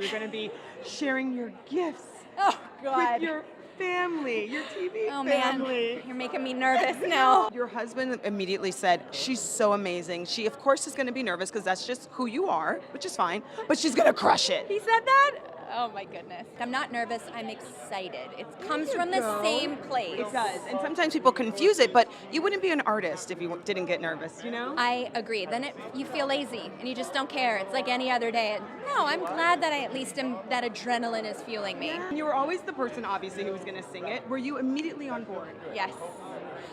you're going to be sharing your gifts Oh, God. with your family, your TV Oh, family. man. You're making me nervous now. Your husband immediately said, she's so amazing. She, of course, is going to be nervous because that's just who you are, which is fine, but she's going to crush it. He said that? Oh, my goodness. I'm not nervous. I'm excited. It comes from the same place. It does. And sometimes people confuse it, but you wouldn't be an artist if you didn't get nervous, you know? I agree. Then you feel lazy and you just don't care. It's like any other day. No, I'm glad that I at least am, that adrenaline is fueling me. You were always the person, obviously, who was going to sing it. Were you immediately on board? Yes.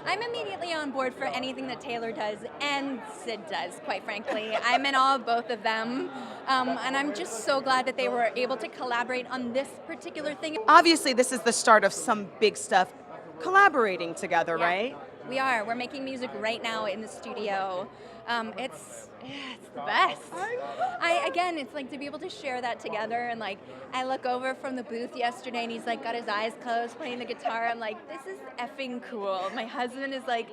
I'm immediately on board for anything that Taylor does and Sid does, quite frankly. I'm in awe of both of them. And I'm just so glad that they were able to collaborate on this particular thing. Obviously, this is the start of some big stuff collaborating together, Yeah, right? We are. We're making music right now in the studio. It's the best. Again, it's like to be able to share that together, and like I look over from the booth yesterday and he's like got his eyes closed playing the guitar. I'm like, this is effing cool. My husband is like,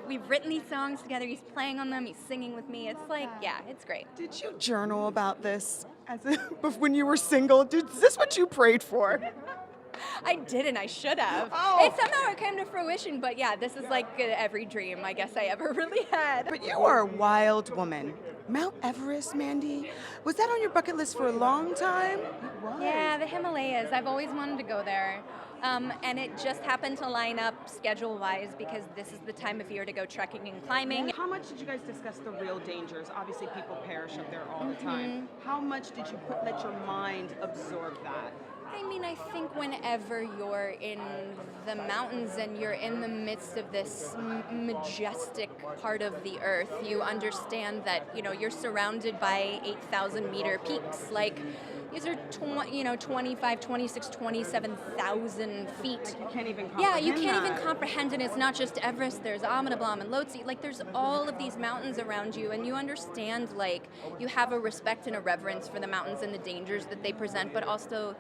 we've written these songs together, he's playing on them, he's singing with me. It's like, yeah, it's great. Did you journal about this when you were single? Is this what you prayed for? I didn't. I should have. Oh. It somehow came to fruition, but yeah, this is like every dream I guess I ever really had. But you are a wild woman. Mount Everest, Mandy, was that on your bucket list for a long time? It was. Yeah, the Himalayas. I've always wanted to go there. And it just happened to line up schedule-wise because this is the time of year to go trekking and climbing. How much did you guys discuss the real dangers? Obviously, people perish up there all the time. How much did you let your mind absorb that? I mean, I think whenever you're in the mountains and you're in the midst of this majestic part of the earth, you understand that, you're surrounded by 8,000 meter peaks. Like, these are 25, 26, 27,000 feet. You can't even comprehend Yeah, you can't that. even comprehend, and it's not just Everest, there's Amenablam and Lhotse, like there's all of these mountains around you, and you understand, like, you have a respect and a reverence for the mountains and the dangers that they present, but also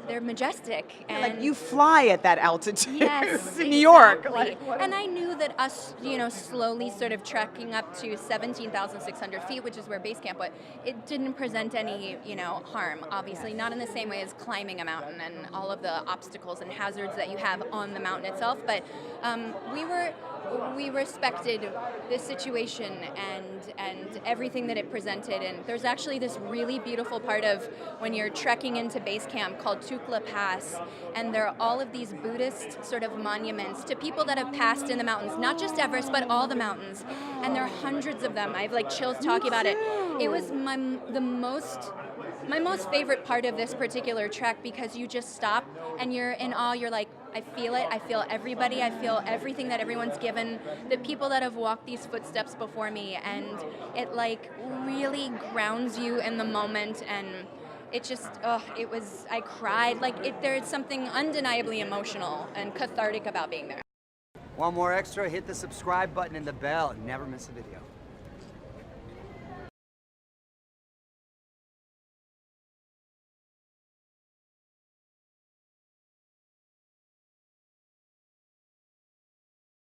they're majestic. And like you fly at that altitude yes, in New York. exactly. And I knew that us, slowly sort of trekking up to 17,600 feet, which is where base camp was, it didn't present any, harm. Obviously, not in the same way as climbing a mountain and all of the obstacles and hazards that you have on the mountain itself. But we respected this situation and everything that it presented. And there's actually this really beautiful part of when you're trekking into base camp called Tukla Pass, and there are all of these Buddhist sort of monuments to people that have passed in the mountains, not just Everest, but all the mountains. And there are hundreds of them. I have like chills talking about it. It was my most favorite part of this particular trek because you just stop and you're in awe. You're like, I feel it. I feel everybody. I feel everything that everyone's given, the people that have walked these footsteps before me, and it like really grounds you in the moment. And it just, I cried. Like there's something undeniably emotional and cathartic about being there. Want more extra? Hit the subscribe button and the bell. Never miss a video.